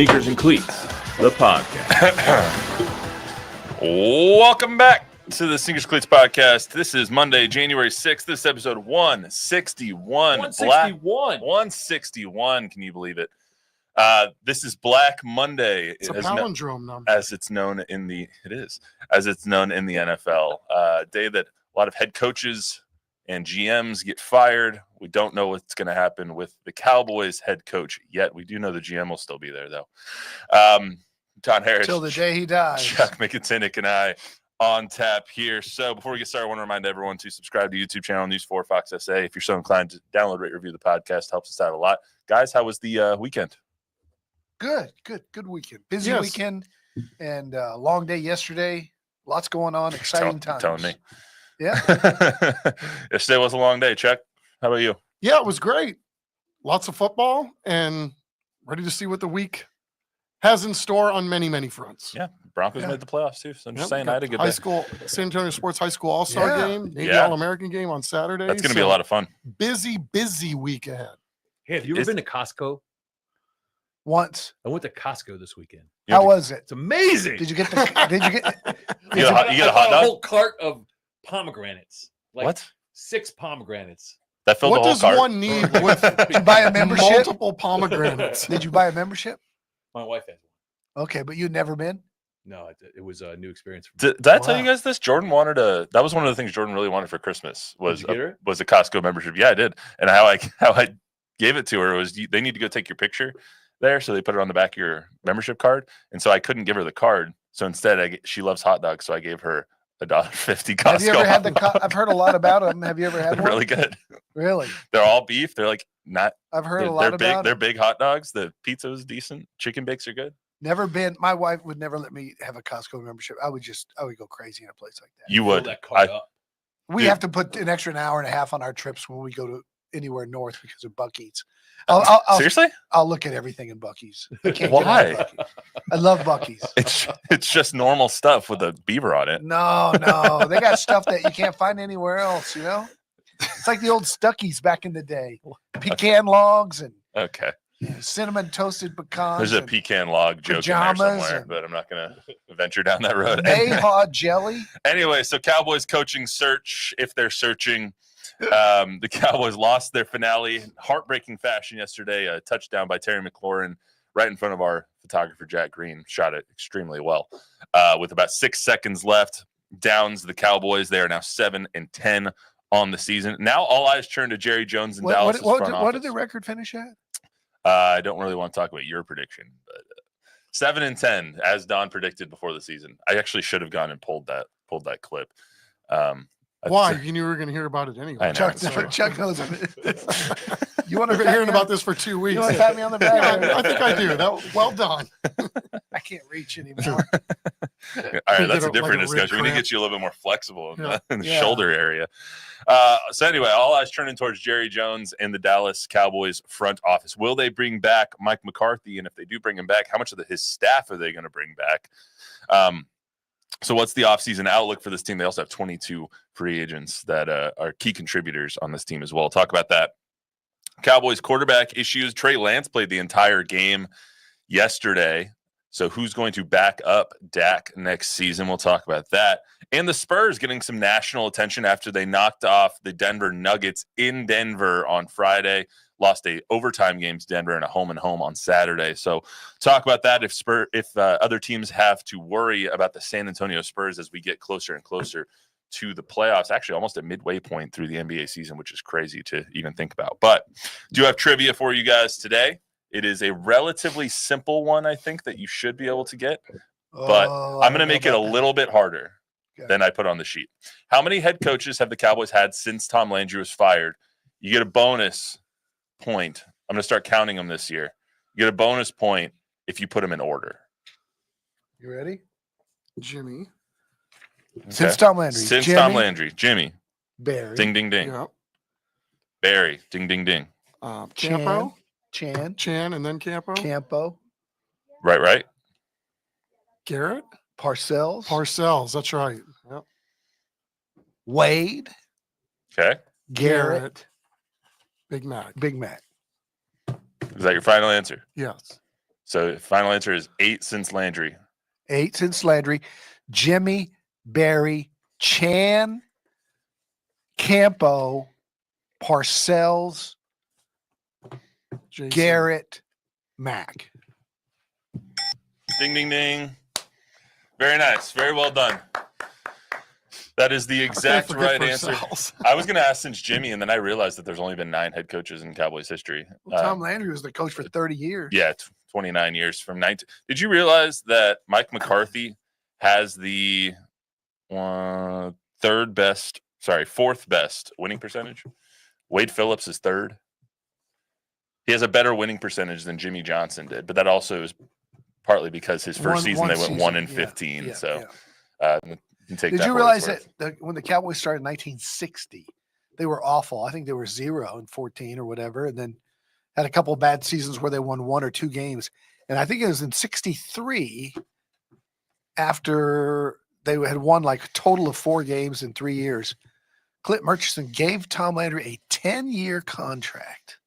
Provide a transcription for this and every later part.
Sneakers and Cleats, the podcast. Welcome back to the Sneakers and Cleats podcast. This is Monday, January 6th. This is episode 161. 161. Can you believe it? This is Black Monday. It's a palindrome number. As it's known in the NFL. Day that a lot of head coaches and GMs get fired. We don't know what's going to happen with the Cowboys head coach yet. We do know the GM will still be there, though. Don Harris. Till the day he dies. Chuck McIntyre and I on tap here. So before we get started, I want to remind everyone to subscribe to the YouTube channel, News 4 Fox SA. If you're so inclined to download, rate, review the podcast, helps us out a lot. Guys, how was the weekend? Good weekend. Busy weekend and long day yesterday. Lots going on. Exciting times. Telling me. Yeah. Yesterday was a long day. Chuck, how about you? Yeah, it was great. Lots of football and ready to see what the week has in store on many, many fronts. Yeah. Broncos made the playoffs too. So I'm just saying I had a good day. High school, San Antonio Sports High School All-Star game, Navy All-American game on Saturday. That's going to be a lot of fun. Busy week ahead. Hey, have you ever been to Costco? Once. I went to Costco this weekend. How was it? It's amazing. Did you get you get a hot dog? A whole cart of pomegranates. Like what? 6 pomegranates. That filled what the whole does cart? one need with Did you buy a membership? multiple pomegranates? Did you buy a membership? My wife has one. Okay, but you'd never been? No, it was a new experience for me. Did I tell you guys this? Jordan wanted that was one of the things Jordan really wanted for Christmas was a Costco membership. Yeah, I did. And how I gave it to her was they need to go take your picture there, so they put it on the back of your membership card. And so I couldn't give her the card. So instead, she loves hot dogs, so I gave her $1.50 Costco. Have you ever had I've heard a lot about them. Have you ever had They're one? really good. Really? They're all beef. They're like not. I've heard a lot they're about big. They're big hot dogs. The pizza is decent. Chicken bakes are good. Never been. My wife would never let me have a Costco membership. I would go crazy in a place like that. You would. We have to put an extra hour and a half on our trips when we go to anywhere north because of Buc-ee's. Seriously? I'll look at everything in Buc-ee's. I can't Why? Get out of Buc-ee's. I love Buc-ee's. It's just normal stuff with a beaver on it. No, they got stuff that you can't find anywhere else. You know, it's like the old Stuckies back in the day, pecan logs and cinnamon toasted pecans. There's a pecan log joke in there somewhere, but I'm not going to venture down that road. Mayhaw jelly. Anyway, so Cowboys coaching search, if they're searching. The Cowboys lost their finale, heartbreaking fashion yesterday. A touchdown by Terry McLaurin right in front of our photographer, Jack Green. Shot it extremely well. With about 6 seconds left, downs the Cowboys. They are now 7-10 on the season. Now all eyes turn to Jerry Jones and Dallas. What did the record finish at? I don't really want to talk about your prediction, but 7-10, as Don predicted before the season. I actually should have gone and pulled that clip. Why? You knew we were going to hear about it anyway. Chuck knows it. You want to be hearing about this for 2 weeks? You want to pat me on the back? I think I do. Well done. I can't reach anymore. All right, that's a different discussion. We need to get you a little bit more flexible in the shoulder area. So anyway, all eyes turning towards Jerry Jones and the Dallas Cowboys front office. Will they bring back Mike McCarthy? And if they do bring him back, how much of his staff are they going to bring back? So what's the offseason outlook for this team? They also have 22 free agents that are key contributors on this team as well. Talk about that. Cowboys quarterback issues. Trey Lance played the entire game yesterday. So who's going to back up Dak next season? We'll talk about that. And the Spurs getting some national attention after they knocked off the Denver Nuggets in Denver on Friday. Lost a overtime game to Denver and a home and home on Saturday. So talk about that if other teams have to worry about the San Antonio Spurs as we get closer and closer to the playoffs, actually almost a midway point through the NBA season, which is crazy to even think about. But do have trivia for you guys today. It is a relatively simple one, I think, that you should be able to get. But I'm going to make it a little bit harder than I put on the sheet. How many head coaches have the Cowboys had since Tom Landry was fired? You get a bonus point. I'm going to start counting them this year. You get a bonus point if you put them in order. You ready? Jimmy. Okay. Since Tom Landry. Tom Landry. Jimmy. Barry. Ding, ding, ding. Yep. Barry. Ding, ding, ding. Campo. Chan, and then Campo. Campo. Right. Garrett. Parcells. That's right. Yep. Wade. Okay. Garrett. Big Mac. Big Mac. Is that your final answer? Yes. So final answer is 8 since Landry. 8 since Landry. Jimmy, Barry, Chan, Campo, Parcells, Jason. Garrett, Mack. Ding, ding, ding. Very nice. Very well done. That is the exact right answer. I was going to ask since Jimmy, and then I realized that there's only been 9 head coaches in Cowboys history. Well, Tom Landry was the coach for 30 years. Yeah, 29 years from 19. Did you realize that Mike McCarthy has the fourth best winning percentage? Wade Phillips is third. He has a better winning percentage than Jimmy Johnson did, but that also is partly because his first season they went 1-15. Yeah, so did you realize that when the Cowboys started in 1960, they were awful? I think they were 0-14 or whatever, and then had a couple of bad seasons where they won 1 or 2 games. And I think it was in 63 after they had won like a total of 4 games in 3 years. Clint Murchison gave Tom Landry a 10-year contract.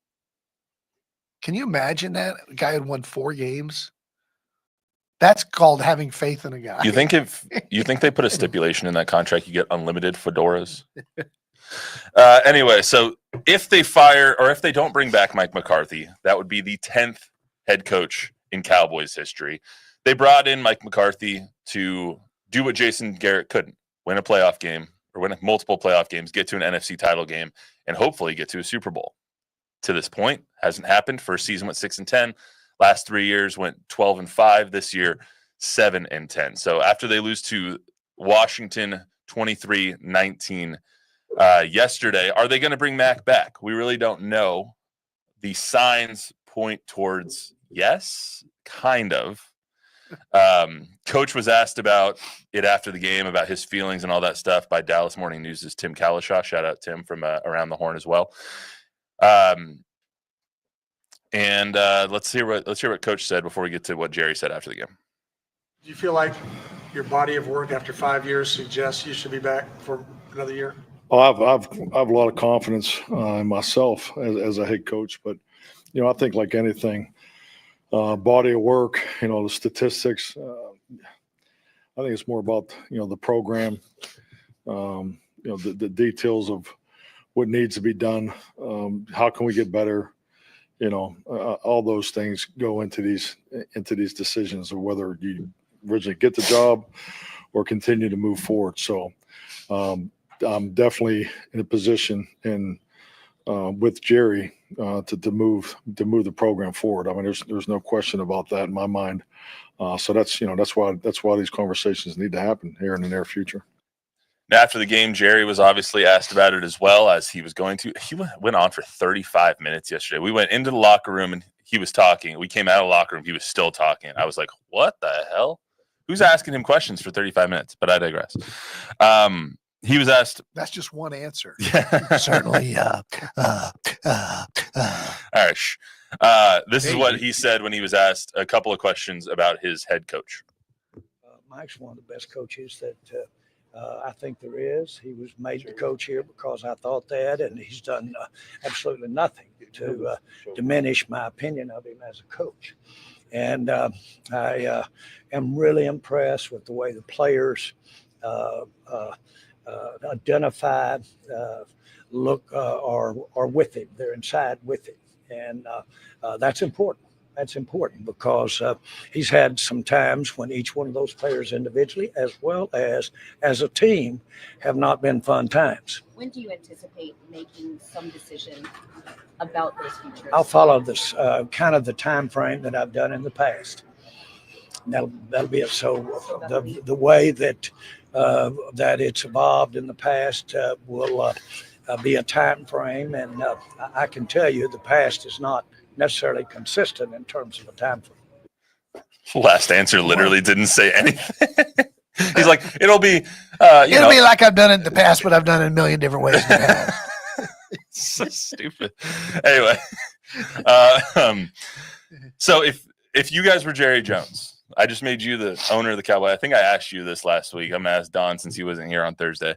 Can you imagine that? A guy had won 4 games. That's called having faith in a guy. You think they put a stipulation in that contract, you get unlimited fedoras? Anyway, so if they fire or if they don't bring back Mike McCarthy, that would be the 10th head coach in Cowboys history. They brought in Mike McCarthy to do what Jason Garrett couldn't: win a playoff game or win multiple playoff games, get to an NFC title game, and hopefully get to a Super Bowl. To this point, hasn't happened. First season went 6-10. Last 3 years went 12-5. This year, 7-10. So after they lose to Washington 23-19 yesterday, are they going to bring Mac back? We really don't know. The signs point towards yes, kind of. Coach was asked about it after the game, about his feelings and all that stuff by Dallas Morning News' Tim Kalishaw. Shout out Tim from Around the Horn as well. Let's hear what Coach said before we get to what Jerry said after the game. Do you feel like your body of work after 5 years suggests you should be back for another year? Oh, I've a lot of confidence in myself as a head coach, but I think like anything, body of work, the statistics. I think it's more about the program, the details of what needs to be done. How can we get better? All those things go into these decisions of whether you originally get the job or continue to move forward. So I'm definitely in a position with Jerry to move the program forward. I mean, there's no question about that in my mind. So that's why these conversations need to happen here in the near future. Now, after the game, Jerry was obviously asked about it as well, as he was going to. He went on for 35 minutes yesterday. We went into the locker room and he was talking. We came out of the locker room. He was still talking. I was like, what the hell? Who's asking him questions for 35 minutes? But I digress. He was asked. That's just one answer. Yeah. Certainly. All right. This is what he said when he was asked a couple of questions about his head coach. Mike's one of the best coaches that I think there is. He was made the coach here because I thought that, and he's done absolutely nothing to diminish my opinion of him as a coach. And I am really impressed with the way the players identify, look, are with him. They're inside with him. And that's important. That's important because he's had some times when each one of those players individually, as well as a team, have not been fun times. When do you anticipate making some decision about those futures? I'll follow this kind of the time frame that I've done in the past. That'll be it. So the way that it's evolved in the past will be a time frame, and I can tell you the past is not necessarily consistent in terms of a time frame. Last answer literally didn't say anything. He's like, it'll be it'll be like I've done it in the past, but I've done it a million different ways in the past. It's so stupid. Anyway, so if you guys were Jerry Jones, I just made you the owner of the Cowboys. I think I asked you this last week. I'm gonna ask Don since he wasn't here on Thursday.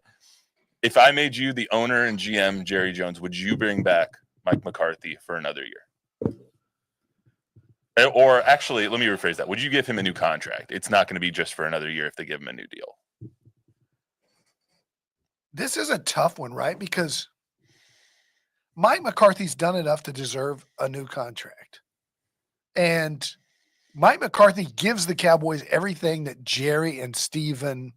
If I made you the owner and GM, Jerry Jones, would you bring back Mike McCarthy for another year? Or actually, let me rephrase that. Would you give him a new contract? It's not going to be just for another year if they give him a new deal. This is a tough one, right? Because Mike McCarthy's done enough to deserve a new contract. And Mike McCarthy gives the Cowboys everything that Jerry and Steven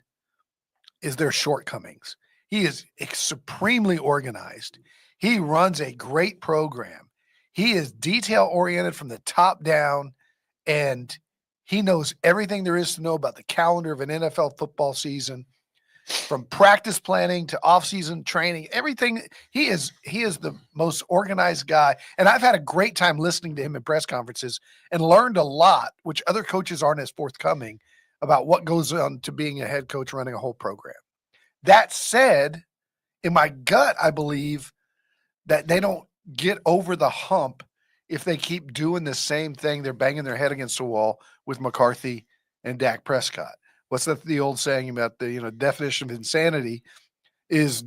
is their shortcomings. He is supremely organized. He runs a great program. He is detail-oriented from the top down, and he knows everything there is to know about the calendar of an NFL football season, from practice planning to off-season training, everything. He is the most organized guy, and I've had a great time listening to him in press conferences and learned a lot, which other coaches aren't as forthcoming about what goes on to being a head coach running a whole program. That said, in my gut, I believe that they don't get over the hump if they keep doing the same thing. They're banging their head against the wall with McCarthy and Dak Prescott. What's the old saying about the definition of insanity is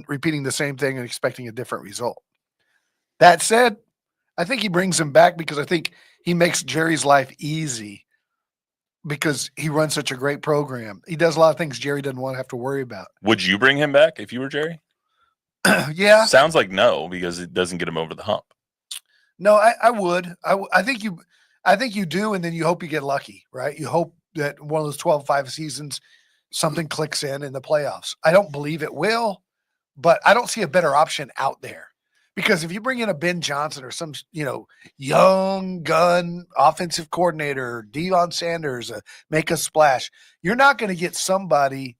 repeating the same thing and expecting a different result. That said, I think he brings him back because I think he makes Jerry's life easy because he runs such a great program. He does a lot of things Jerry doesn't want to have to worry about. Would you bring him back if you were Jerry? Yeah. Sounds like no, because it doesn't get him over the hump. No, I would. I think you do, and then you hope you get lucky, right? You hope that one of those 12-5 seasons, something clicks in the playoffs. I don't believe it will, but I don't see a better option out there. Because if you bring in a Ben Johnson or some, young gun offensive coordinator, Deion Sanders, make a splash, you're not going to get somebody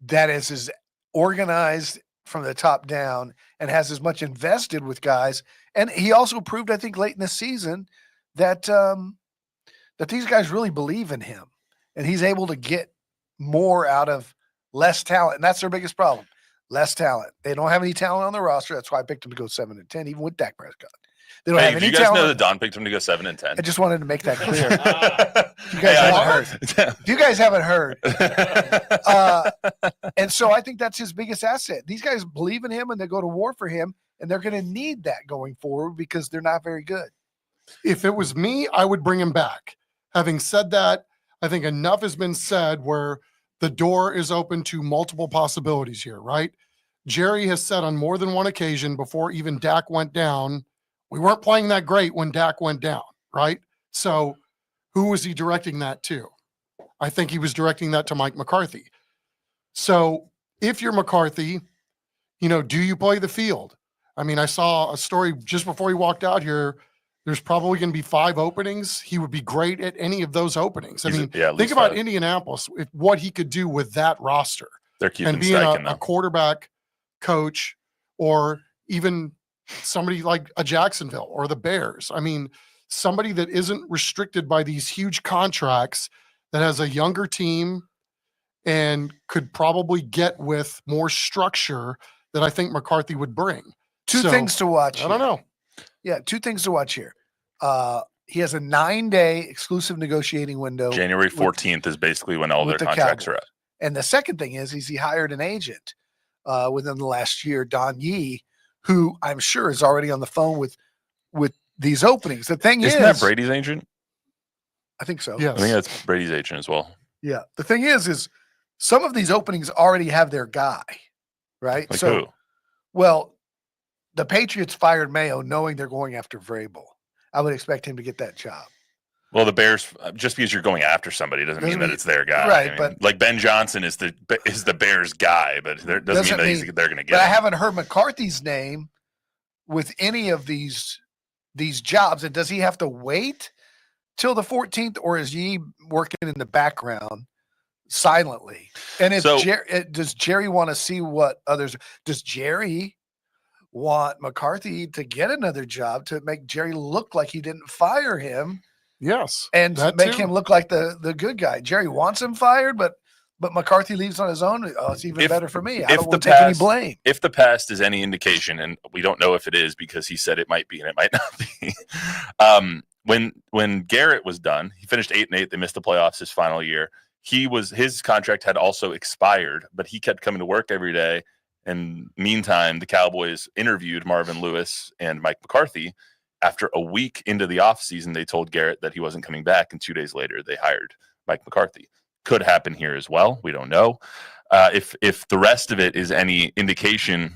that is as organized from the top down and has as much invested with guys. And he also proved, I think, late in the season that that these guys really believe in him, and he's able to get more out of less talent. And that's their biggest problem. Less talent. They don't have any talent on the roster. That's why I picked him to go 7-10, even with Dak Prescott. They don't have any you guys talent. know that Don picked him to go 7-10. I just wanted to make that clear. You guys haven't heard. And so I think that's his biggest asset. These guys believe in him and they go to war for him, and they're going to need that going forward because they're not very good. If it was me, I would bring him back. Having said that, I think enough has been said where the door is open to multiple possibilities here, right? Jerry has said on more than one occasion before even Dak went down, we weren't playing that great when Dak went down, right? So who was he directing that to? I think he was directing that to Mike McCarthy. So if you're McCarthy, do you play the field? I mean, I saw a story just before he walked out here. There's probably going to be 5 openings. He would be great at any of those openings. Think about 5. Indianapolis, what he could do with that roster. They're keeping and being a quarterback coach, or even somebody like a Jacksonville or the Bears. I mean, somebody that isn't restricted by these huge contracts, that has a younger team and could probably get with more structure that I think McCarthy would bring. Two things to watch. I don't know. Yeah, 2 things to watch here. He has a 9-day exclusive negotiating window. January 14th is basically when all their contracts are up. And the second thing is he hired an agent within the last year, Don Yee, who I'm sure is already on the phone with these openings. The thing Isn't that Brady's agent? I think so. Yes. I think that's Brady's agent as well. Yeah. The thing is some of these openings already have their guy, right? Like who? Well, the Patriots fired Mayo knowing they're going after Vrabel. I would expect him to get that job. Well, the Bears, just because you're going after somebody doesn't mean that it's their guy. Right, but like Ben Johnson is the Bears guy, but it doesn't mean that they're going to get But him. I haven't heard McCarthy's name with any of these jobs. And does he have to wait till the 14th, or is he working in the background silently? And does Jerry want to see what others? Does Jerry want McCarthy to get another job to make Jerry look like he didn't fire him? Yes. And make him look like the good guy. Jerry wants him fired, but McCarthy leaves on his own. Oh, it's even better for me. I don't want to take any blame. If the past is any indication, and we don't know if it is because he said it might be and it might not be. When Garrett was done, he finished 8-8. They missed the playoffs his final year. His contract had also expired, but he kept coming to work every day. And meantime, the Cowboys interviewed Marvin Lewis and Mike McCarthy, after a week into the offseason, they told Garrett that he wasn't coming back, and 2 days later, they hired Mike McCarthy. Could happen here as well. We don't know. If the rest of it is any indication,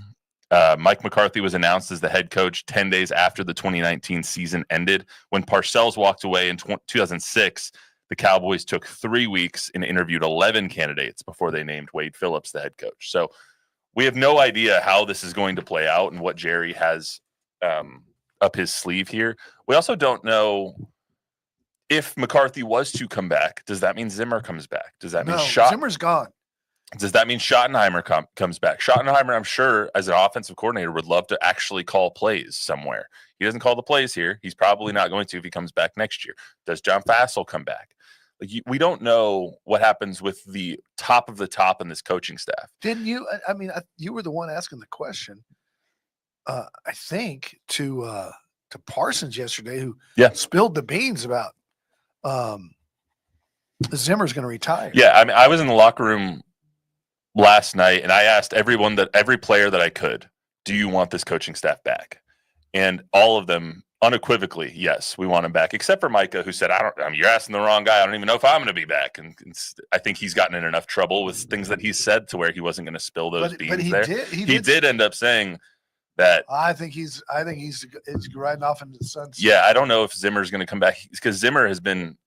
Mike McCarthy was announced as the head coach 10 days after the 2019 season ended. When Parcells walked away in 2006, the Cowboys took 3 weeks and interviewed 11 candidates before they named Wade Phillips the head coach. So we have no idea how this is going to play out and what Jerry has up his sleeve here. We also don't know if McCarthy was to come back. Does that mean Zimmer comes back? Does that mean Zimmer's gone? Does that mean Schottenheimer comes back? Schottenheimer, I'm sure, as an offensive coordinator, would love to actually call plays somewhere. He doesn't call the plays here. He's probably not going to if he comes back next year. Does John Fassel come back? Like, we don't know what happens with the top of the top in this coaching staff. Didn't you? I mean, you were the one asking the question. I think to Parsons yesterday, who spilled the beans about Zimmer's going to retire. Yeah, I mean, I was in the locker room last night and I asked every player that I could, do you want this coaching staff back? And all of them unequivocally, yes, we want him back, except for Micah, who said, you're asking the wrong guy. I don't even know if I'm going to be back. And I think he's gotten in enough trouble with things that he said to where he wasn't going to spill those beans there. He did end up saying that. I think he's riding off into the sunset. Yeah, I don't know if Zimmer's going to come back, because Zimmer has been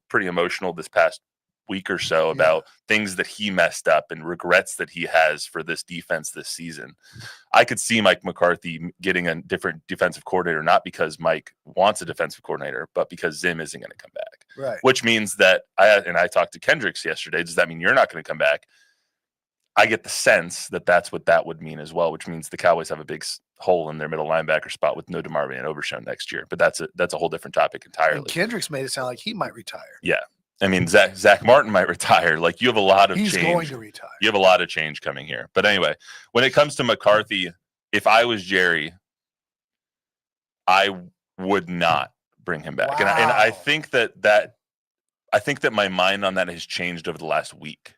pretty emotional this past week or so about things that he messed up and regrets that he has for this defense this season. I could see Mike McCarthy getting a different defensive coordinator, not because Mike wants a defensive coordinator, but because Zim isn't going to come back. Right. Which means that I talked to Kendricks yesterday. Does that mean you're not going to come back? I get the sense that that's what that would mean as well, which means the Cowboys have a big hole in their middle linebacker spot with no DeMarvin and Overshown next year. But that's a whole different topic entirely. And Kendricks made it sound like he might retire. Yeah. I mean, Zach Martin might retire. Like, you have a lot of change. He's going to retire. You have a lot of change coming here. But anyway, when it comes to McCarthy, if I was Jerry, I would not bring him back. Wow. And I think that my mind on that has changed over the last week.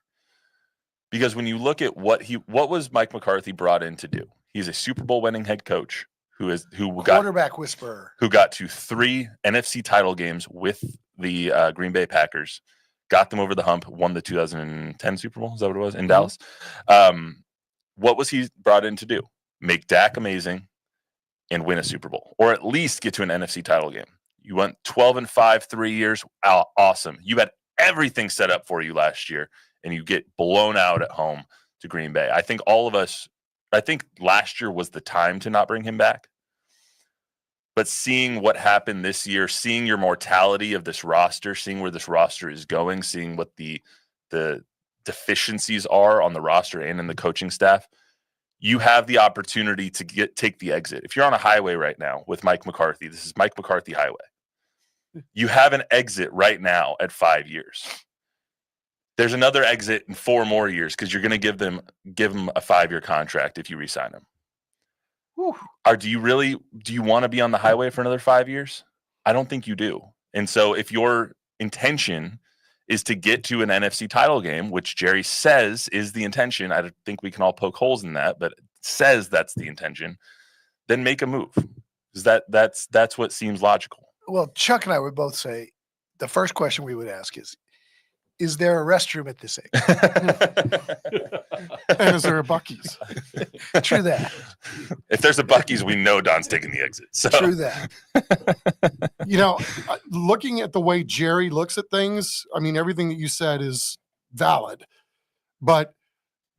Because when you look at what was Mike McCarthy brought in to do? He's a Super Bowl winning head coach quarterback whisperer who got to 3 NFC title games with the Green Bay Packers, got them over the hump, won the 2010 Super Bowl. Is that what it was in Dallas? What was he brought in to do? Make Dak amazing and win a Super Bowl, or at least get to an NFC title game. You went 12-5, 3 years. Awesome. You had everything set up for you last year, and you get blown out at home to Green Bay. I think last year was the time to not bring him back. But seeing what happened this year, seeing your mortality of this roster, seeing where this roster is going, seeing what the deficiencies are on the roster and in the coaching staff, you have the opportunity to take the exit. If you're on a highway right now with Mike McCarthy, this is Mike McCarthy Highway. You have an exit right now at 5 years. There's another exit in 4 more years because you're going to give him a 5-year contract if you re-sign him. Or do you want to be on the highway for another 5 years? I don't think you do. And so if your intention is to get to an NFC title game, which Jerry says is the intention, I think we can all poke holes in that, but says that's the intention, then make a move. Because that's what seems logical. Well, Chuck and I would both say the first question we would ask is there a restroom at this exit? And is there a Buc-ee's? True that. If there's a Buc-ee's, we know Don's taking the exit. So. True that. Looking at the way Jerry looks at things, I mean, everything that you said is valid. But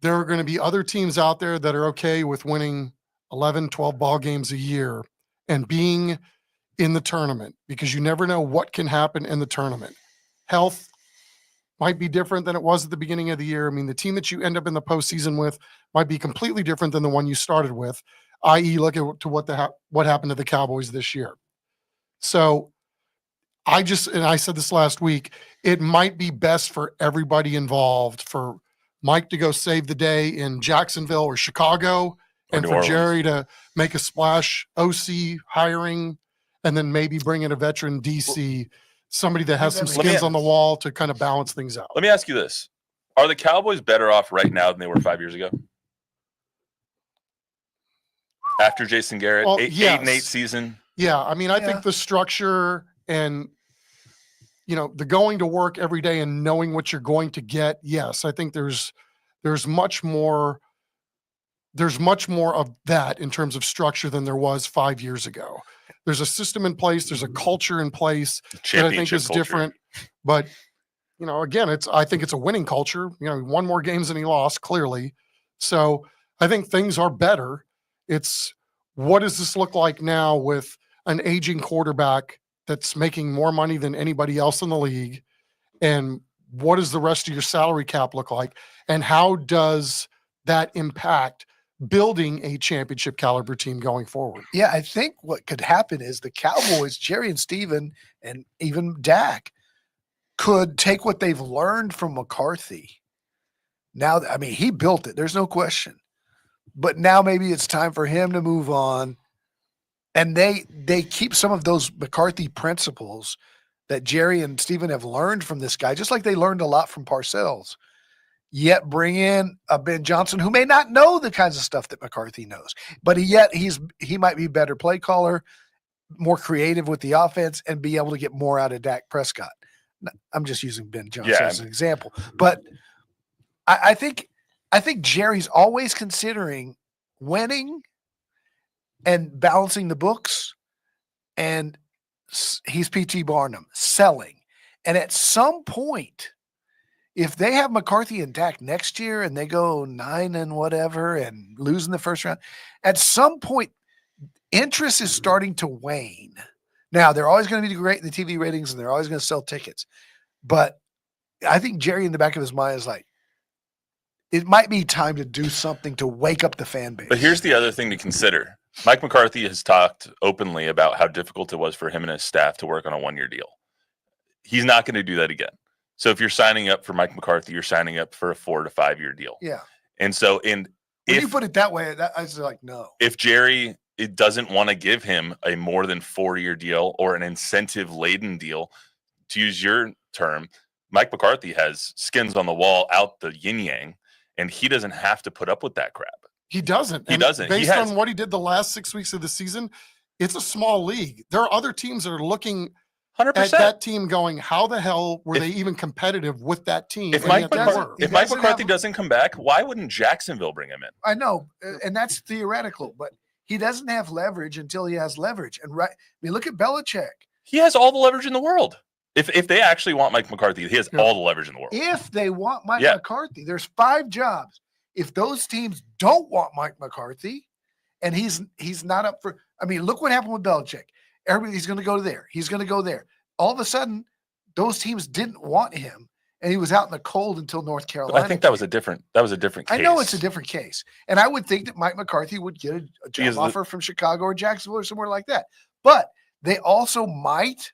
there are going to be other teams out there that are okay with winning 11, 12 ball games a year and being in the tournament, because you never know what can happen in the tournament. Health might be different than it was at the beginning of the year. I mean, the team that you end up in the postseason with might be completely different than the one you started with, i.e. look at what happened to the Cowboys this year. So I said this last week, it might be best for everybody involved for Mike to go save the day in Jacksonville or Chicago, and for Jerry to make a splash, OC hiring, and then maybe bring in a veteran DC, somebody that has some skins on the wall to kind of balance things out. Let me ask you this. Are the Cowboys better off right now than they were 5 years ago? After Jason Garrett, 8-8 season. Yeah, I mean, I Yeah. think the structure and the going to work every day and knowing what you're going to get. Yes, I think there's much more of that in terms of structure than there was 5 years ago. There's a system in place. There's a culture in place that I think Championship is culture. different. But again, I think it's a winning culture. He won more games than he lost, clearly. So I think things are better. It's what does this look like now with an aging quarterback that's making more money than anybody else in the league? And what does the rest of your salary cap look like? And how does that impact building a championship caliber team going forward? Yeah, I think what could happen is the Cowboys, Jerry and Steven, and even Dak, could take what they've learned from McCarthy. Now, I mean, he built it. There's no question. But now maybe it's time for him to move on. And they keep some of those McCarthy principles that Jerry and Steven have learned from this guy, just like they learned a lot from Parcells, yet bring in a Ben Johnson who may not know the kinds of stuff that McCarthy knows, but he might be a better play caller, more creative with the offense, and be able to get more out of Dak Prescott. I'm just using Ben Johnson as an example, but I think Jerry's always considering winning and balancing the books, and he's P.T. Barnum, selling. And at some point, if they have McCarthy and Dak next year and they go 9 and whatever and lose in the first round, at some point, interest is starting to wane. Now, they're always going to be great in the TV ratings and they're always going to sell tickets. But I think Jerry in the back of his mind is like, it might be time to do something to wake up the fan base. But here's the other thing to consider. Mike McCarthy has talked openly about how difficult it was for him and his staff to work on a 1-year deal. He's not going to do that again. So if you're signing up for Mike McCarthy, you're signing up for a 4 to 5 year deal. Yeah. And so, when you put it that way, I was like, no. If Jerry doesn't want to give him a more than 4-year deal or an incentive laden deal, to use your term, Mike McCarthy has skins on the wall out the yin yang, and he doesn't have to put up with that crap. He doesn't. He doesn't. Based on what he did the last 6 weeks of the season, it's a small league. There are other teams that are looking 100%. at that team going, how the hell were they even competitive with that team? If And Mike yet they McCarthy, were. doesn't come back, why wouldn't Jacksonville bring him in? I know, and that's theoretical, but he doesn't have leverage until he has leverage. And look at Belichick. He has all the leverage in the world. If they actually want Mike McCarthy, he has all the leverage in the world. If they want Mike McCarthy, there's 5 jobs. If those teams don't want Mike McCarthy, and he's not up for, I mean, look what happened with Belichick. Everybody's going to go there. He's going to go there. All of a sudden, those teams didn't want him, and he was out in the cold until North Carolina. But I think that was a different case. I know it's a different case, and I would think that Mike McCarthy would get a job offer from Chicago or Jacksonville or somewhere like that. But they also might,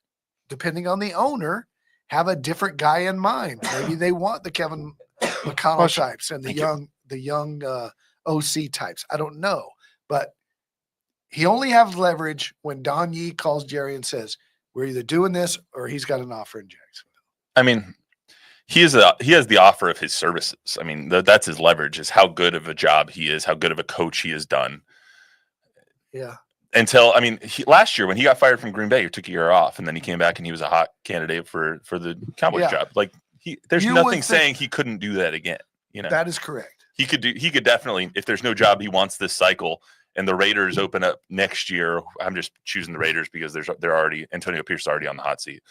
depending on the owner, have a different guy in mind. Maybe they want the Kevin McConnell types and the young OC types. I don't know, but he only has leverage when Don Yee calls Jerry and says, we're either doing this or he's got an offer in Jacksonville. I mean, he has the offer of his services. I mean, that's his leverage, is how good of a job he is, how good of a coach he has done. Yeah. Until, I mean, last year when he got fired from Green Bay, he took a year off, and then he came back and he was a hot candidate for the Cowboys job. Like, there's nothing saying he couldn't do that again. You know, that is correct. He could definitely, if there's no job he wants this cycle, and the Raiders open up next year. I'm just choosing the Raiders because they're already, Antonio Pierce already on the hot seat.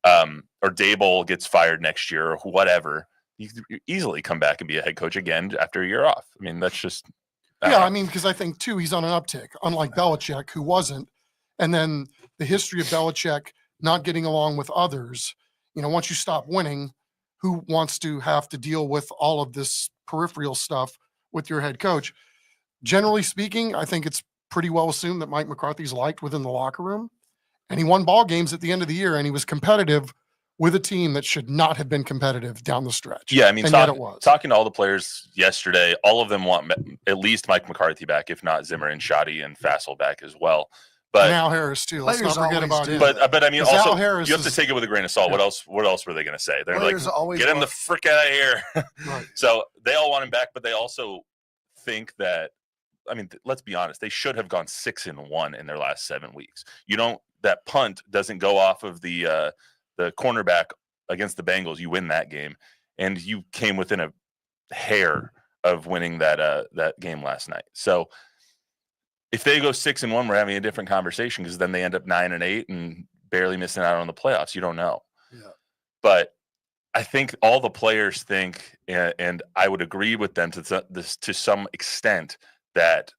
Or Dable gets fired next year or whatever. You could easily come back and be a head coach again after a year off. I mean, that's just. I mean, because I think too, he's on an uptick, unlike Belichick, who wasn't. And then the history of Belichick not getting along with others. Once you stop winning, who wants to have to deal with all of this peripheral stuff with your head coach? Generally speaking, I think it's pretty well assumed that Mike McCarthy's liked within the locker room, and he won ball games at the end of the year, and he was competitive with a team that should not have been competitive down the stretch. Yeah, I mean, yet it was. Talking to all the players yesterday, all of them want at least Mike McCarthy back, if not Zimmer and Shoddy and Fassel back as well. But Al Harris too. Let's not forget about him. But I mean, also Al Harris you have to take it with a grain of salt. Yeah. What else were they going to say? They're Players like, get him the frick out of here. Right. So they all want him back, but they also think that I mean, let's be honest. They should have gone 6-1 in their last 7 weeks. That punt doesn't go off of the cornerback against the Bengals. You win that game, and you came within a hair of winning that game last night. So if they go 6-1, we're having a different conversation, because then they end up 9-8 and barely missing out on the playoffs. You don't know. Yeah. But I think all the players think, and I would agree with them to some extent, that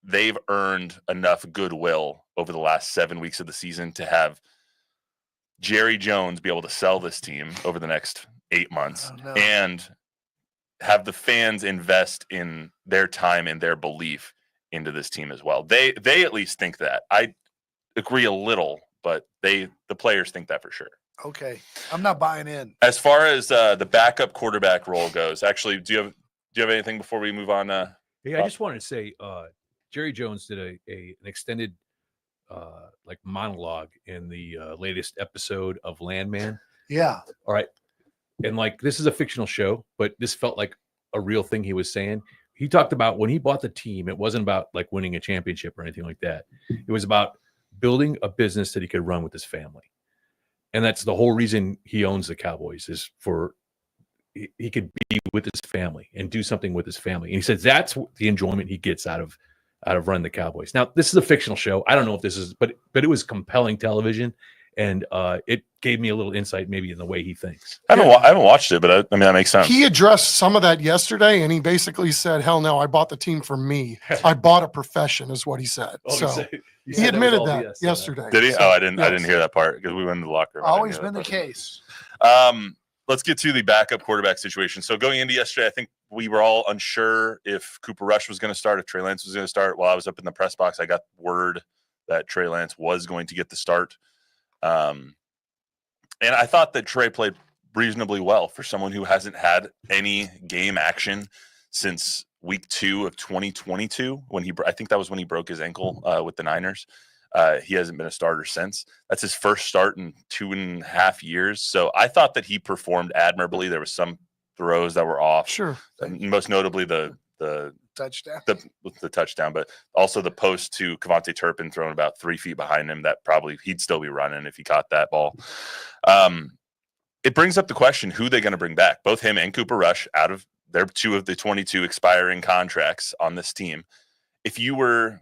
they've earned enough goodwill over the last 7 weeks of the season to have Jerry Jones be able to sell this team over the next 8 months and have the fans invest in their time and their belief into this team as well. They at least think that. I agree a little, but the players think that for sure. Okay, I'm not buying in. As far as the backup quarterback role goes, actually, do you have anything before we move on? Yeah, I just wanted to say, Jerry Jones did an extended like monologue in the latest episode of Landman. Yeah. All right, and like, this is a fictional show, but this felt like a real thing he was saying. He talked about when he bought the team, it wasn't about like winning a championship or anything like that. It was about building a business that he could run with his family. And that's the whole reason he owns the Cowboys, is for he could be with his family and do something with his family. And he says that's the enjoyment he gets out of running the Cowboys. Now, this is a fictional show. I don't know if this is, but it was compelling television, and it gave me a little insight maybe in the way he thinks. I haven't watched it, but I mean, that makes sense. He addressed some of that yesterday, and he basically said, hell no, I bought the team for me. I bought a profession, is what he said. So he admitted that yesterday. Did he? So, I didn't hear that part, because we went in the locker room. Always been the case. Let's get to the backup quarterback situation. So going into yesterday, I think we were all unsure if Cooper Rush was going to start, if Trey Lance was going to start. While I was up in the press box, I got word that Trey Lance was going to get the start. And I thought that Trey played reasonably well for someone who hasn't had any game action since week 2 of 2022, I think that was when he broke his ankle with the Niners. He hasn't been a starter since. That's his first start in 2.5 years. So I thought that he performed admirably. There was some throws that were off. Sure. Most notably the Touchdown. The touchdown, but also the post to Kevontae Turpin thrown about 3 feet behind him that probably he'd still be running if he caught that ball. It brings up the question, who they're going to bring back, both him and Cooper Rush, out of their 2 of the 22 expiring contracts on this team. If you were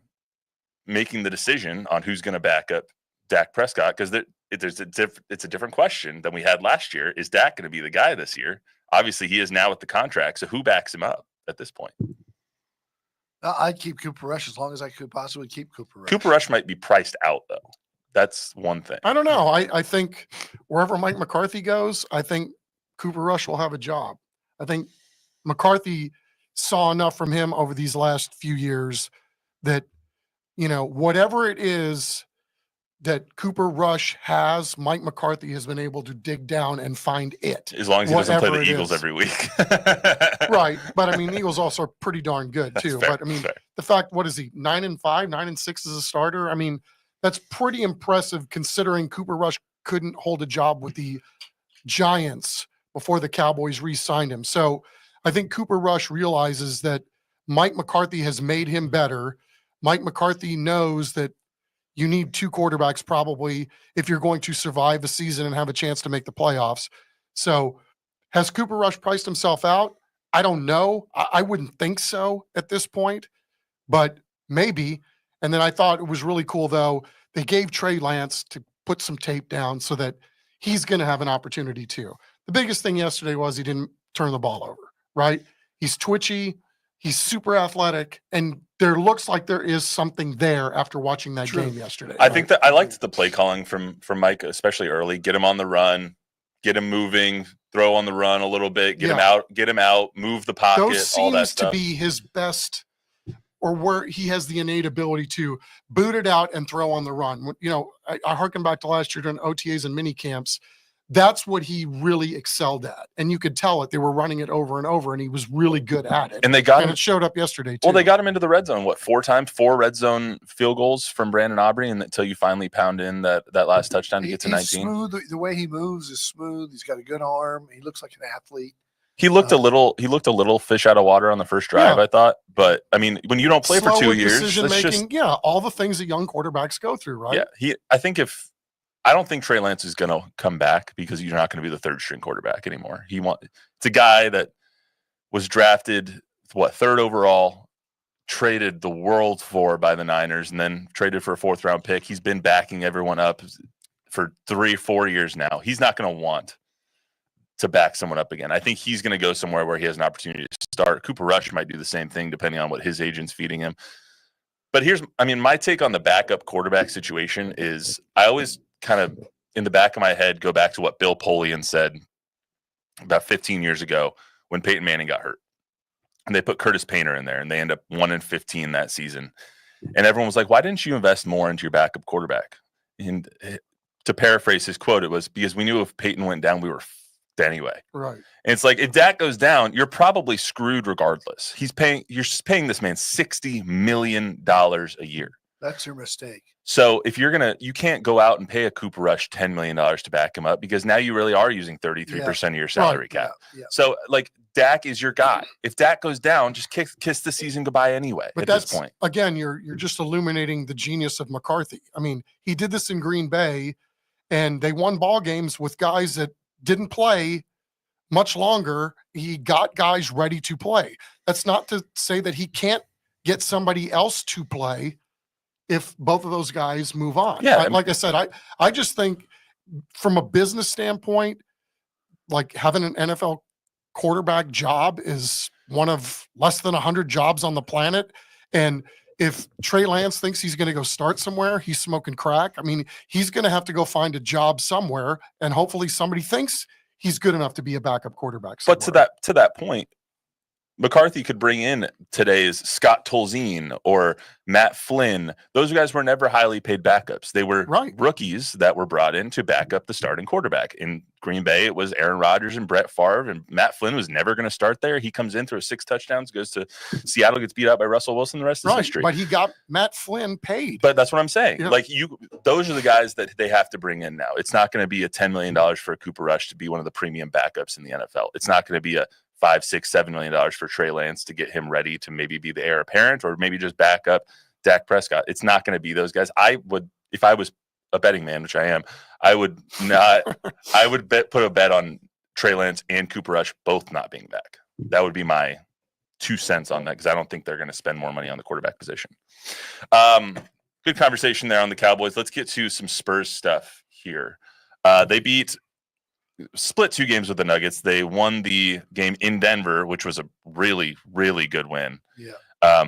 making the decision on who's going to back up Dak Prescott, because it's a different question than we had last year. Is Dak going to be the guy this year? Obviously, he is now with the contract. So who backs him up at this point? I'd keep Cooper Rush as long as I could possibly keep Cooper Rush. Cooper Rush might be priced out, though. That's one thing. I don't know. I think wherever Mike McCarthy goes, I think Cooper Rush will have a job. I think McCarthy saw enough from him over these last few years that, whatever it is that Cooper Rush has, Mike McCarthy has been able to dig down and find it. As long as he doesn't play the Eagles every week. Right. But I mean, Eagles also are pretty darn good too. Fair, but I mean, the fact, what is he, 9-5, 9-6 as a starter? I mean, that's pretty impressive considering Cooper Rush couldn't hold a job with the Giants before the Cowboys re-signed him. So I think Cooper Rush realizes that Mike McCarthy has made him better. Mike McCarthy knows that you need 2 quarterbacks probably if you're going to survive the season and have a chance to make the playoffs. So has Cooper Rush priced himself out? I don't know. I wouldn't think so at this point, but maybe. And then I thought it was really cool, though. They gave Trey Lance to put some tape down so that he's going to have an opportunity too. The biggest thing yesterday was he didn't turn the ball over, right? He's twitchy. He's super athletic, and there looks like there is something there after watching that game yesterday. I think that I liked the play calling from Mike, especially early. Get him on the run, get him moving, throw on the run a little bit, get him out, move the pocket. Those all that seems stuff. to be his best, or where he has the innate ability to boot it out and throw on the run. I harken back to last year during OTAs and mini camps. That's what he really excelled at. And you could tell it. They were running it over and over, and he was really good at it. And it showed up yesterday, too. Well, they got him into the red zone, 4 times, 4 red zone field goals from Brandon Aubrey, and until you finally pound in that last touchdown to get to 19. Smooth. The way he moves is smooth. He's got a good arm. He looks like an athlete. He looked a little fish out of water on the first drive, I thought. But I mean, when you don't play for 2 years, decision making, all the things that young quarterbacks go through, right? Yeah, I don't think Trey Lance is going to come back because you're not going to be the third string quarterback anymore. It's a guy that was drafted third overall, traded the world for by the Niners, and then traded for a 4th round pick. He's been backing everyone up for 3-4 years now. He's not going to want to back someone up again. I think he's going to go somewhere where he has an opportunity to start. Cooper Rush might do the same thing depending on what his agent's feeding him. But my take on the backup quarterback situation is I always kind of in the back of my head go back to what Bill Polian said about 15 years ago when Peyton Manning got hurt. And they put Curtis Painter in there and they end up 1-15 that season. And everyone was like, why didn't you invest more into your backup quarterback? And to paraphrase his quote, it was because we knew if Peyton went down, we were anyway. Right. And it's like, if Dak goes down, you're probably screwed regardless. You're paying this man $60 million a year. That's your mistake. So if you can't go out and pay a Cooper Rush $10 million to back him up because now you really are using 33% of your salary cap. Yeah. So Dak is your guy. If Dak goes down, just kiss the season goodbye anyway. But at this point, again, you're just illuminating the genius of McCarthy. I mean, he did this in Green Bay, and they won ball games with guys that didn't play much longer. He got guys ready to play. That's not to say that he can't get somebody else to play if both of those guys move on. Yeah, like I said, I just think from a business standpoint, like having an NFL quarterback job is one of less than 100 jobs on the planet. And if Trey Lance thinks he's going to go start somewhere, he's smoking crack. I mean, he's going to have to go find a job somewhere, and hopefully somebody thinks he's good enough to be a backup quarterback somewhere. But to that point, McCarthy could bring in today's Scott Tolzien or Matt Flynn. Those guys were never highly paid backups. They were rookies that were brought in to back up the starting quarterback. In Green Bay, it was Aaron Rodgers and Brett Favre, and Matt Flynn was never going to start there. He comes in, throws 6 touchdowns, goes to Seattle, gets beat out by Russell Wilson. The rest is history. But he got Matt Flynn paid. But that's what I'm saying. Yeah. Those are the guys that they have to bring in now. It's not going to be a $10 million for a Cooper Rush to be one of the premium backups in the NFL. It's not going to be a $5, $6, $7 million for Trey Lance to get him ready to maybe be the heir apparent or maybe just back up Dak Prescott. It's not going to be those guys. I would, if I was a betting man, which I am, I would not. I would put a bet on Trey Lance and Cooper Rush both not being back. That would be my 2 cents on that because I don't think they're going to spend more money on the quarterback position. Good conversation there on the Cowboys. Let's get to some Spurs stuff here. They split 2 games with the Nuggets. They won the game in Denver, which was a really, really good win. Yeah.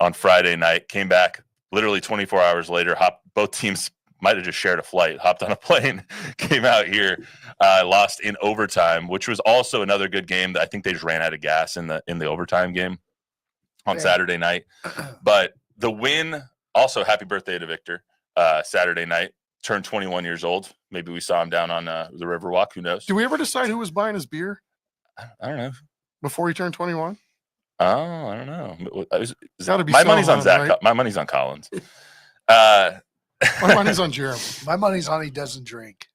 On Friday night, came back literally 24 hours later. Both teams might have just shared a flight, hopped on a plane, came out here, lost in overtime, which was also another good game that I think they just ran out of gas in the overtime game on Saturday night. But the win, also happy birthday to Victor, Saturday night. Turned 21 years old. Maybe we saw him down on the Riverwalk. Who knows? Did we ever decide who was buying his beer? I don't know. Before he turned 21? Oh, I don't know. My money's on Zach. Right? My money's on Collins. My money's on Jeremy. My money's on he doesn't drink.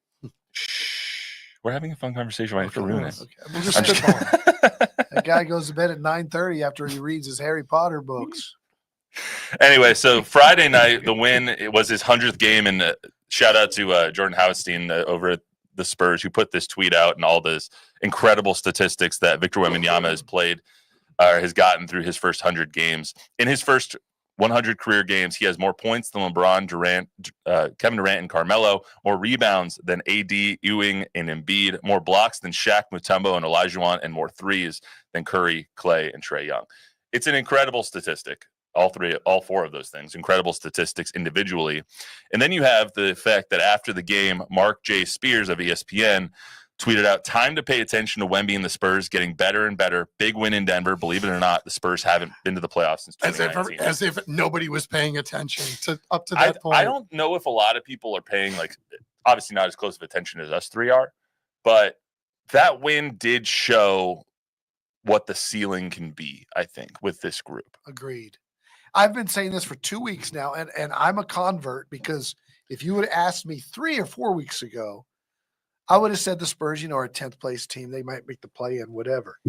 We're having a fun conversation. I have to ruin it. Okay. We'll just spitballing. That guy goes to bed at 9:30 after he reads his Harry Potter books. Anyway, so Friday night, the win, it was his 100th game, and shout out to Jordan Howestein over at the Spurs who put this tweet out and all this incredible statistics that Victor Wembanyama has gotten through his first 100 games. In his first 100 career games, he has more points than LeBron, Durant, Kevin Durant, and Carmelo, more rebounds than AD, Ewing, and Embiid, more blocks than Shaq, Mutombo, and Olajuwon, and more threes than Curry, Clay, and Trae Young. It's an incredible statistic. All 4 of those things, incredible statistics individually. And then you have the fact that after the game, Mark J. Spears of ESPN tweeted out, time to pay attention to Wemby and the Spurs getting better and better. Big win in Denver. Believe it or not, the Spurs haven't been to the playoffs since 2019. As if nobody was paying attention up to that point. I don't know if a lot of people are paying, obviously not as close of attention as us 3 are, but that win did show what the ceiling can be, I think, with this group. Agreed. I've been saying this for 2 weeks now, and I'm a convert because if you would have asked me 3 or 4 weeks ago, I would have said the Spurs, are a 10th place team. They might make the play in, whatever.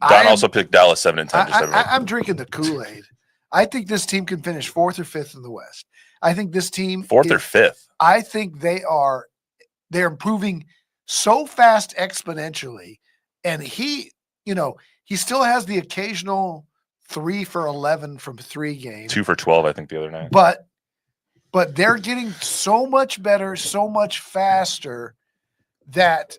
Don also picked Dallas 7 and 10. I'm drinking the Kool-Aid. I think this team can finish 4th or 5th in the West. I think this team 4th or 5th. I think they're improving so fast exponentially. And he still has the occasional 3 for 11 from 3 games. 2 for 12, I think, the other night. But they're getting so much better, so much faster that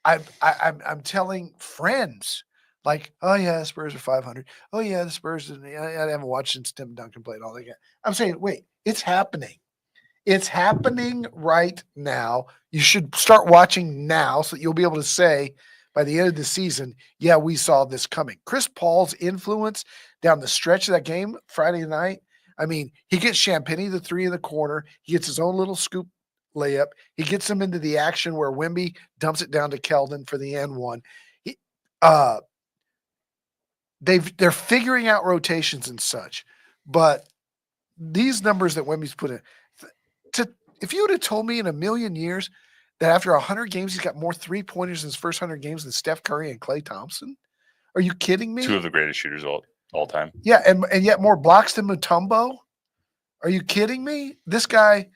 I'm telling friends like, oh yeah, the Spurs are 500. Oh yeah, the Spurs. I haven't watched since Tim Duncan played all that. I'm saying, wait, it's happening. It's happening right now. You should start watching now so that you'll be able to say by the end of the season, yeah, we saw this coming. Chris Paul's influence down the stretch of that game Friday night. I mean, he gets Champagny the 3 in the corner. He gets his own little scoop layup. He gets him into the action where Wemby dumps it down to Keldon for the N1. They're figuring out rotations and such, but these numbers that Wemby's put in, if you would have told me in a million years that after 100 games he's got more 3-pointers in his first 100 games than Steph Curry and Klay Thompson, are you kidding me? 2 of the greatest shooters all time. Yeah, and yet more blocks than Mutombo. Are you kidding me? This guy,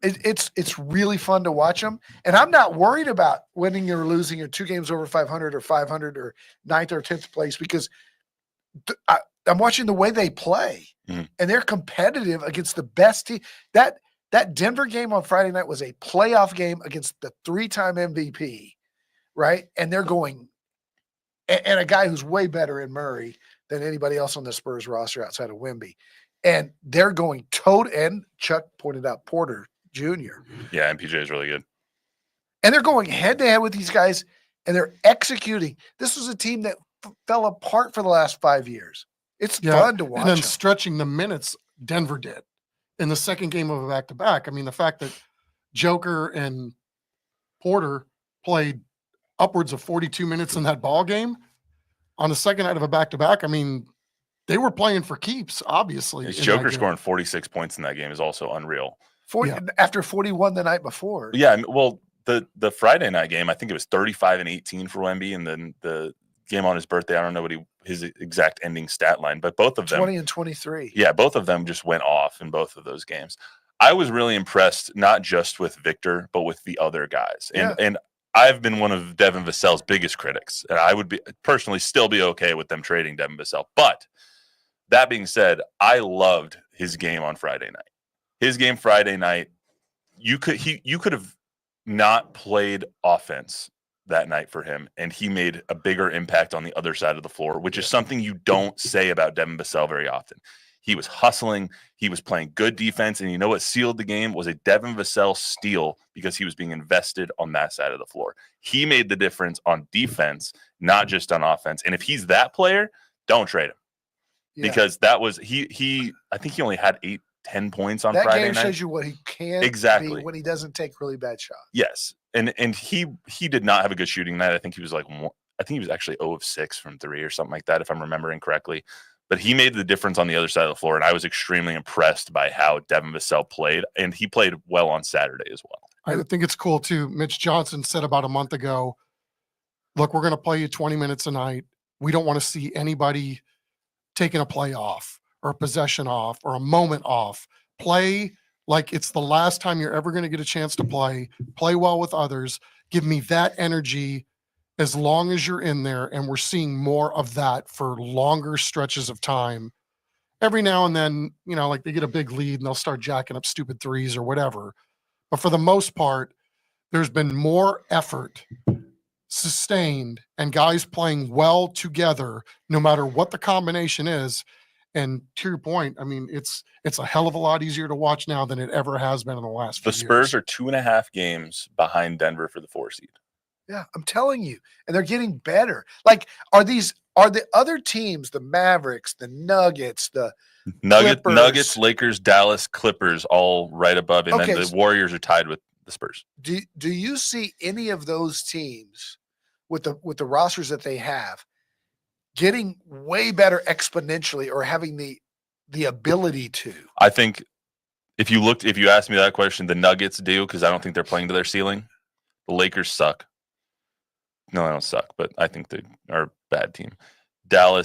it's really fun to watch him, and I'm not worried about winning or losing or 2 games over 500 or 500 or 9th or 10th place because I'm watching the way they play, and they're competitive against the best team. That Denver game on Friday night was a playoff game against the 3-time MVP, right? And they're going, and a guy who's way better in Murray than anybody else on the Spurs roster outside of Wemby. And they're going and Chuck pointed out Porter Jr. Yeah, MPJ is really good. And they're going head-to-head with these guys, and they're executing. This was a team that fell apart for the last 5 years. It's fun to watch. And then them. stretching the minutes Denver did in the second game of a back-to-back. I mean, the fact that Joker and Porter played upwards of 42 minutes in that ball game on the second night of a back-to-back, I mean, they were playing for keeps, obviously. His Joker scoring 46 points in that game is also unreal. After 41 the night before. Yeah, well, the Friday night game, I think it was 35 and 18 for Wemby, and then the game on his birthday, I don't know what his exact ending stat line, but both of them 20 and 23. Yeah, both of them just went off in both of those games. I was really impressed, not just with Victor, but with the other guys. And I've been one of Devin Vassell's biggest critics, and I would be personally still be okay with them trading Devin Vassell. But that being said, I loved his game on Friday night. His game Friday night, you could have not played offense that night for him, and he made a bigger impact on the other side of the floor, which is something you don't say about Devin Vassell very often. He was hustling, he was playing good defense, and you know what sealed the game was a Devin Vassell steal because he was being invested on that side of the floor. He made the difference on defense, not just on offense. And if he's that player, don't trade him. Because that was he I think he only had 8-10 points on Friday night. That game shows you what he can be when he doesn't take really bad shots. Yes. And he did not have a good shooting night. I think he was actually 0 of 6 from 3 or something like that, if I'm remembering correctly. But he made the difference on the other side of the floor, and I was extremely impressed by how Devin Vassell played, and he played well on Saturday as well. I think it's cool too. Mitch Johnson said about a month ago, look, we're going to play you 20 minutes a night. We don't want to see anybody taking a play off or a possession off or a moment off. Play like it's the last time you're ever going to get a chance to play well with others. Give me that energy as long as you're in there. And we're seeing more of that for longer stretches of time. Every now and then, like they get a big lead and they'll start jacking up stupid threes or whatever. But for the most part, there's been more effort sustained and guys playing well together, no matter what the combination is. And to your point, I mean, it's a hell of a lot easier to watch now than it ever has been in the last few years. The Spurs are 2.5 games behind Denver for the 4 seed. Yeah, I'm telling you. And they're getting better. Like, are the other teams, the Mavericks, the Nuggets, the Nuggets, Lakers, Dallas, Clippers, all right above. And then the Warriors are tied with the Spurs. Do you see any of those teams with the rosters that they have getting way better exponentially or having the ability to? I think if you asked me that question, the Nuggets do, because I don't think they're playing to their ceiling. The Lakers suck. No, they don't suck, but I think they are a bad team. I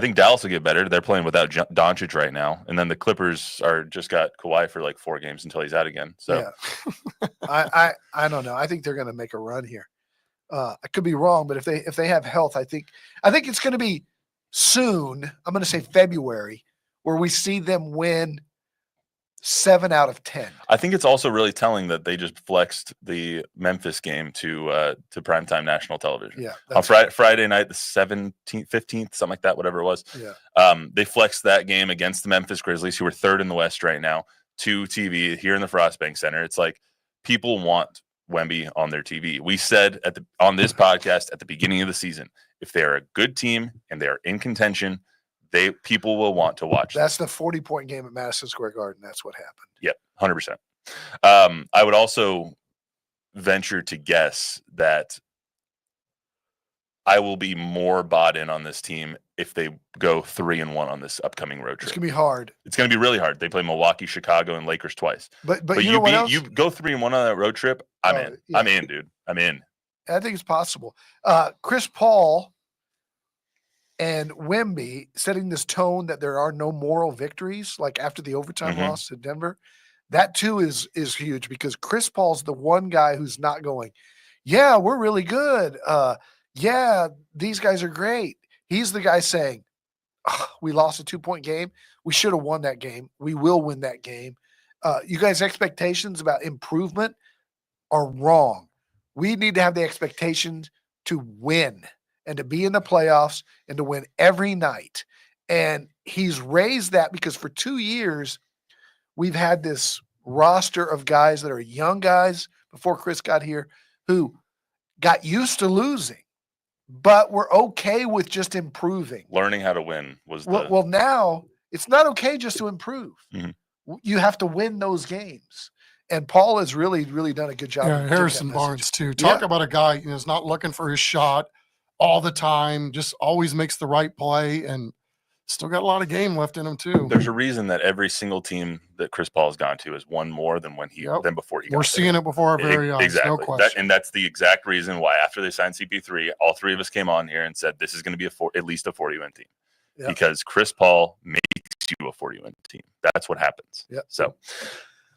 think Dallas will get better. They're playing without Doncic right now. And then the Clippers just got Kawhi for like 4 games until he's out again. So yeah. I don't know. I think they're going to make a run here. I could be wrong, but if they have health, I think it's going to be soon. I'm going to say February, where we see them win 7 out of 10. I think it's also really telling that they just flexed the Memphis game to primetime national television. Yeah, on Friday night, the 17th, 15th, something like that, whatever it was. Yeah. They flexed that game against the Memphis Grizzlies, who are 3rd in the West right now, to TV here in the Frostbank Center. It's like people want Wemby on their TV. We said on this podcast at the beginning of the season, if they are a good team and they are in contention, people will want to watch. That's the 40-point game at Madison Square Garden. That's what happened. Yep, 100%. I would also venture to guess that I will be more bought in on this team if they go 3-1 on this upcoming road trip. It's gonna be hard. It's gonna be really hard. They play Milwaukee, Chicago, and Lakers twice. But you know what else? You go 3-1 on that road trip. I'm in. Yeah. I'm in, dude. I'm in. I think it's possible. Chris Paul and Wemby setting this tone that there are no moral victories, like after the overtime loss to Denver. That too is huge because Chris Paul's the one guy who's not going, yeah, we're really good. Yeah, these guys are great. He's the guy saying, we lost a 2-point game. We should have won that game. We will win that game. You guys' expectations about improvement are wrong. We need to have the expectations to win and to be in the playoffs and to win every night. And he's raised that because for 2 years, we've had this roster of guys that are young guys before Chris got here who got used to losing, but we're okay with just improving. Learning how to win was well, now it's not okay just to improve. You have to win those games. And Paul has really, really done a good job. Yeah, Harrison Barnes too. Talk about a guy who's not looking for his shot all the time, just always makes the right play, and still got a lot of game left in him too. There's a reason that every single team that Chris Paul has gone to has won more than than before he got We're seeing it before our very eyes. Exactly. No question. And that's the exact reason why after they signed CP3, all 3 of us came on here and said this is going to be at least a 40-win team. Yep. Because Chris Paul makes you a 40-win team. That's what happens. Yep. So,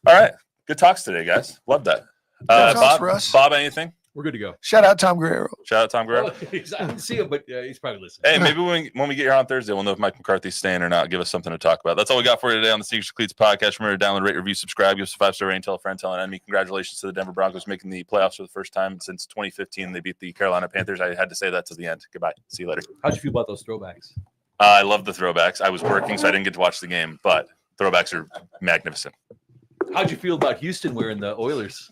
all right. Good talks today, guys. Love that. Bob, anything? We're good to go. Shout out Tom Guerrero. Shout out Tom Guerrero. Well, I didn't see him, but he's probably listening. Hey, maybe when we get here on Thursday, we'll know if Mike McCarthy's staying or not. Give us something to talk about. That's all we got for you today on the Sneakers and Cleats podcast. Remember to download, rate, review, subscribe, give us a 5-star rating, tell a friend, tell an enemy. Congratulations to the Denver Broncos making the playoffs for the first time since 2015. They beat the Carolina Panthers. I had to say that to the end. Goodbye. See you later. How'd you feel about those throwbacks? I love the throwbacks. I was working, so I didn't get to watch the game, but throwbacks are magnificent. How'd you feel about Houston wearing the Oilers